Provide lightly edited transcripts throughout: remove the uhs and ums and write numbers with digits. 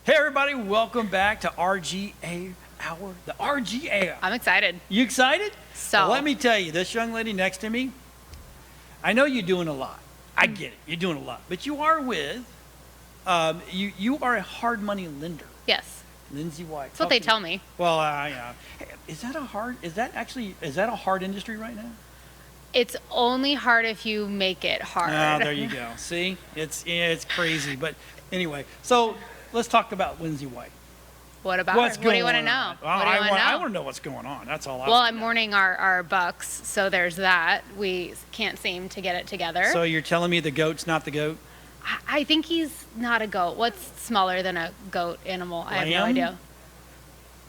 Hey everybody, welcome back to RGA Hour, the RGA. I'm excited. You excited? So Well, let me tell you, this young lady next to me, I know you're doing a lot. I get it, you're doing a lot. But you are with, you are a hard money lender. Yes, Lindsey White. that's what they tell me. Well, yeah. Hey, is that a hard industry right now? It's only hard if you make it hard. Ah, there you go. See, it's crazy. But anyway, so let's talk about Lindsey White. What about What's her? What do you going want to know? on? What do you want to know? I want to know what's going on. That's all I Well, want I'm to know. mourning our bucks, so there's that. We can't seem to get it together. So you're telling me the goat's not the goat? I think he's not a goat. What's smaller than a goat animal? I have no Lamb? idea.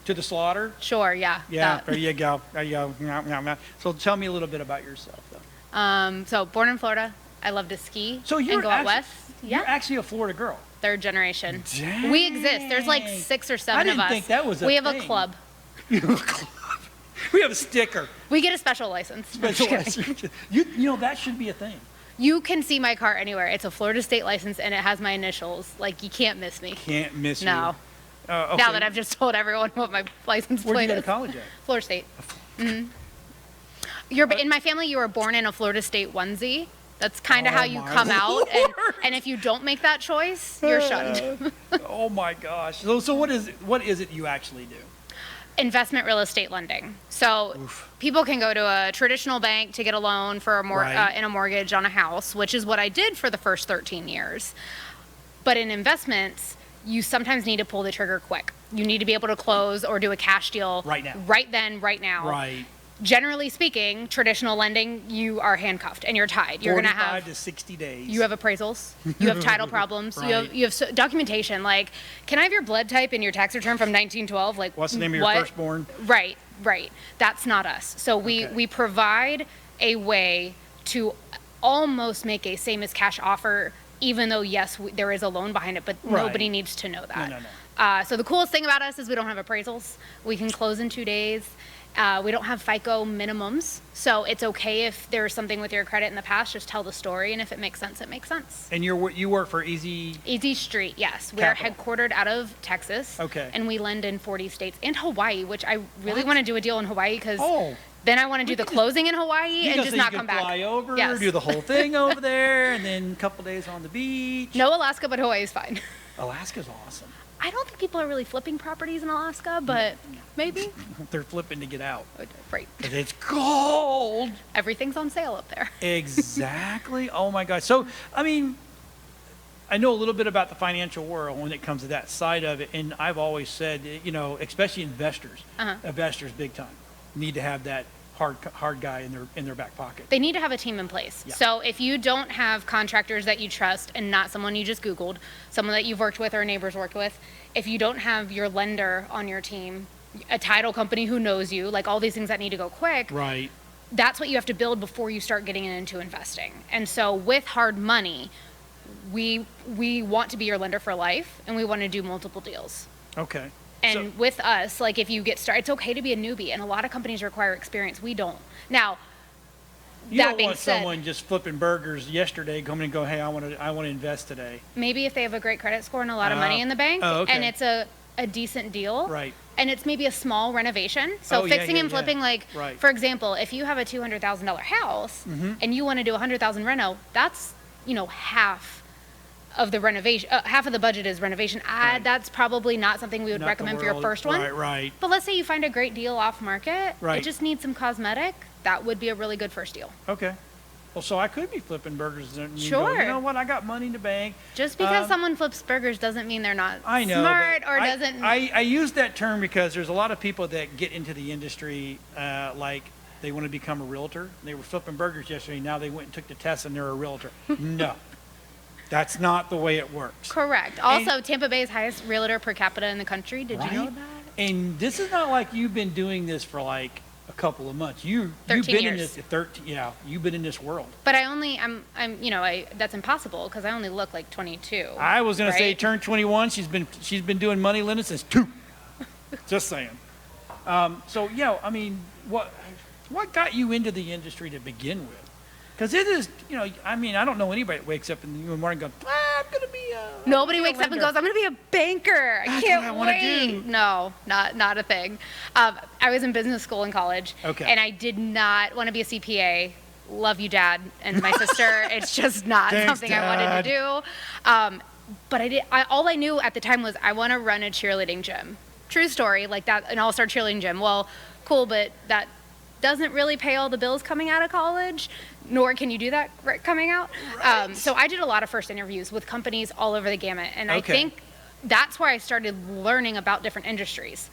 To the slaughter? Sure, yeah. Yeah, that. there you go. There you go. Meow, meow, meow. So tell me a little bit about yourself, though. So born in Florida. I love to ski So and go out west. You're Yeah, actually a Florida girl. third generation. Dang. We exist. There's like 6 or 7 I didn't of us. think that was a We have a thing. club. You have a club. We have a sticker. We get a special license. No, I'm just kidding. you know, that should be a thing. You can see my car anywhere. It's a Florida state license and it has my initials. Like, you can't miss me. Can't miss you. No. Okay. Now that I've just told everyone what my license Where'd you plate go to is. college at? Florida State. You're in my family. You were born in a Florida State onesie. That's kind of Oh how you my come out. Lord. And if you don't make that choice, you're shunned. Oh my gosh. So what is it you actually do? Investment real estate lending. So people can go to a traditional bank to get a loan for Right. in a mortgage on a house, which is what I did for the first 13 years. But in investments, you sometimes need to pull the trigger quick. You need to be able to close or do a cash deal Right now. right then, right now. Right. Generally speaking, traditional lending, you are handcuffed and you're tied. You're going to 45 have to 60 days. you have appraisals, you have title problems, Right. you have documentation. Like, can I have your blood type and your tax return from 1912? Like, What's the name of your what? firstborn? Right. That's not us. So Okay. we provide a way to almost make a same as cash offer, even though yes, there is a loan behind it, but Right. nobody needs to know that. No. So the coolest thing about us is we don't have appraisals. We can close in 2 days. We don't have FICO minimums, so it's okay if there's something with your credit in the past. Just tell the story, and if it makes sense, it makes sense. And you work for Easy. Easy Street, yes. We're Capital. headquartered out of Texas. Okay. And we lend in 40 states and Hawaii, which I really What? want to do a deal in Hawaii because Oh. then I want to do the closing in Hawaii and Because just then not you come can back. fly over, Yes. do the whole thing over there, and then a couple days on the beach. No Alaska, but Hawaii is fine. Alaska's awesome. I don't think people are really flipping properties in Alaska, but maybe. They're flipping to get out. Right. 'Cause it's cold. Everything's on sale up there. Exactly. Oh my gosh. So, I mean, I know a little bit about the financial world when it comes to that side of it, and I've always said, you know, especially investors, investors big time need to have that hard guy in their back pocket. They need to have a team in place. Yeah. So if you don't have contractors that you trust and not someone you just Googled, someone that you've worked with or neighbors worked with, if you don't have your lender on your team, a title company who knows you, like all these things that need to go quick, Right. that's what you have to build before you start getting into investing. And so with hard money, we want to be your lender for life, and we want to do multiple deals. Okay. And with us, like if you get started, it's okay to be a newbie, and a lot of companies require experience. We don't. Now, You that don't being want said, someone just flipping burgers yesterday coming and go, hey, I want to invest today. maybe if they have a great credit score and a lot of money in the bank, oh, okay. and it's a decent deal, Right. and it's maybe a small renovation. So Oh, yeah, fixing yeah, and flipping, yeah. like Right. for example, if you have a $200,000 house and you want to do $100,000 reno, that's half of the renovation. Half of the budget is renovation. Right. That's probably not something we would Not the recommend for your world. first one. Right. But let's say you find a great deal off market. Right. It just needs some cosmetic. That would be a really good first deal. Okay. Well, so I could be flipping burgers. And you Sure. Go, you know what? I got money in the bank. Just because someone flips burgers doesn't mean they're not I know, smart but or doesn't. I use that term because there's a lot of people that get into the industry like they want to become a realtor. They were flipping burgers yesterday. Now they went and took the test and they're a realtor. No, that's not the way it works. Correct. Also, Tampa Bay's highest realtor per capita in the country. Did you know Right? that? And this is not like you've been doing this for like a couple of months. You've 13 been in years. this 13. Yeah, you've been in this world. But that's impossible because I only look like 22. I was gonna say right? turned 21. She's been doing money lending since 2. Just saying. So yeah, I mean, what got you into the industry to begin with? Because it is, I mean, I don't know anybody that wakes up in the morning and goes, I'm going going to be a... Nobody wakes up and goes, I'm going to be a banker. I That's can't what I wanna wait. do. No, not a thing. I was in business school in college. Okay. And I did not want to be a CPA. Love you, Dad, and my sister. It's just not Thanks, something Dad. I wanted to do. But all I knew at the time was I want to run a cheerleading gym. True story, like that, an all-star cheerleading gym. Well, cool, but that doesn't really pay all the bills coming out of college, nor can you do that coming out. Right. So I did a lot of first interviews with companies all over the gamut, and I Okay. think that's where I started learning about different industries.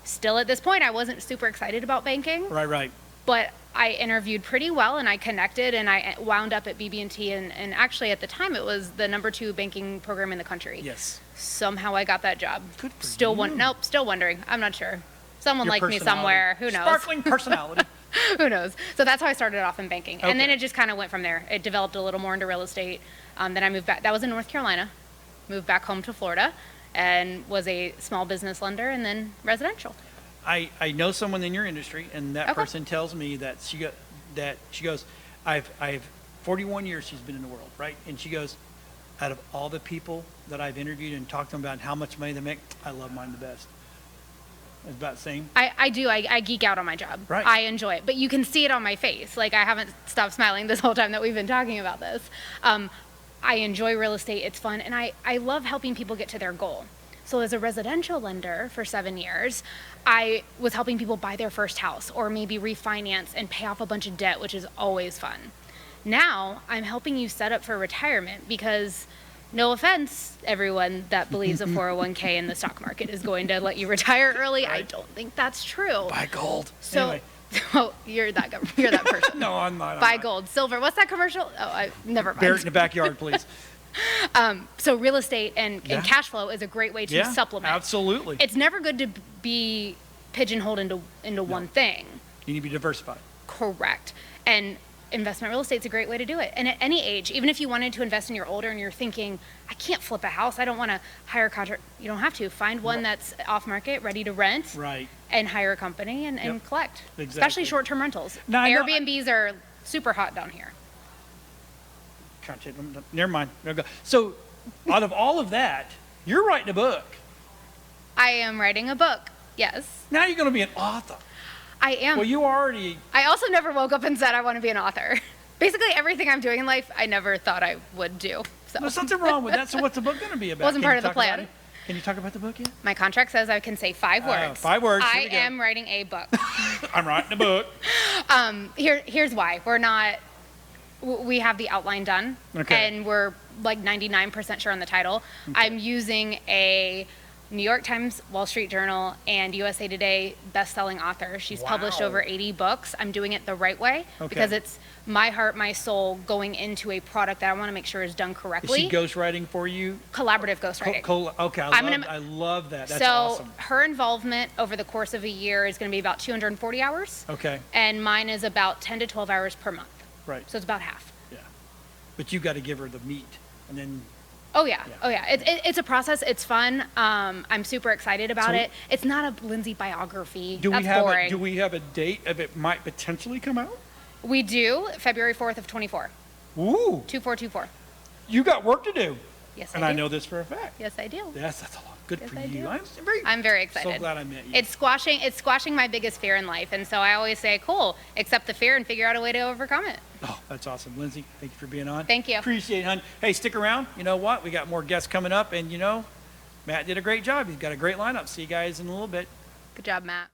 Still at this point, I wasn't super excited about banking, Right. but I interviewed pretty well, and I connected, and I wound up at BB&T, and actually at the time it was the #2 banking program in the country. Yes. Somehow I got that job. Good for Still you. Nope, still wondering. I'm not sure. Someone Your liked me personality. somewhere. Who knows? Sparkling personality. Who knows? So that's how I started off in banking. And then Okay. it just kind of went from there. It developed a little more into real estate. Then I moved back. That was in North Carolina. Moved back home to Florida and was a small business lender and then residential. I know someone in your industry, and that Okay. person tells me that she goes, I've 41 years she's been in the world, right? And she goes, out of all the people that I've interviewed and talked to them about how much money they make, I love mine the best. It's about the same. I do. I geek out on my job. Right. I enjoy it. But you can see it on my face. Like, I haven't stopped smiling this whole time that we've been talking about this. I enjoy real estate. It's fun. And I love helping people get to their goal. So as a residential lender for 7 years, I was helping people buy their first house or maybe refinance and pay off a bunch of debt, which is always fun. Now I'm helping you set up for retirement because, no offense, everyone that believes a 401k in the stock market is going to let you retire early. I don't think that's true. Buy gold. So, Anyway. oh, you're that person. No, I'm not. Buy gold, silver. What's that commercial? Oh, never Bear it in mind. the backyard, please. So real estate and Yeah. cash flow is a great way to Yeah, supplement. absolutely. It's never good to be pigeonholed into one thing. You need to be diversified. Correct. And investment real estate is a great way to do it. And at any age, even if you wanted to invest and you're older and you're thinking, I can't flip a house, I don't want to hire a contract, you don't have to. Find one that's off market, ready to rent, Right. and hire a company and Yep. collect. Exactly. Especially short-term rentals. Now, I know- Airbnbs are super hot down here. Never mind. There we go. So, out of all of that, you're writing a book. I am writing a book. Yes, Now you're going to be an author. I am. Well, you already. I also never woke up and said I want to be an author. Basically, everything I'm doing in life, I never thought I would do. So There's something wrong with that. So, what's the book going to be about? Wasn't Can part you of the talk about plan. it? Can you talk about the book yet? my contract says I can say 5 words. 5 words. Here I we go. am writing a book. I'm writing a book. Here's why. We have the outline done, Okay. and we're like 99% sure on the title. I'm using a New York Times, Wall Street Journal, and USA Today best-selling author. She's published Wow. over 80 books. I'm doing it the right way because it's my heart, my soul going into a product that I want to make sure is done Is correctly. she ghostwriting for you? Collaborative ghostwriting. Okay, I love that. That's so awesome. her involvement over the course of a year is going to be about 240 hours, Okay, and mine is about 10 to 12 hours per month. right. So it's about half. Yeah. But you got to give her the meat. And then, Oh yeah, Yeah. oh yeah. It's a process. It's fun. I'm super excited about So- it. It's not a Lindsey biography. do That's we have boring. do we have a date of it might potentially come out? We do February 4th of 24. Ooh, 2424. you got work to do. Yes, And I I do. know this for a fact. Yes, I do. Yes, that's a lot. Good Yes, for I you. do. I'm very excited. so glad I met you. It's squashing my biggest fear in life, and so I always say, cool, accept the fear and figure out a way to overcome it. Oh, that's awesome. Lindsey, thank you for being on. Thank you. Appreciate it, hon. Hey, stick around. You know what? We got more guests coming up, and Matt did a great job. He's got a great lineup. See you guys in a little bit. Good job, Matt.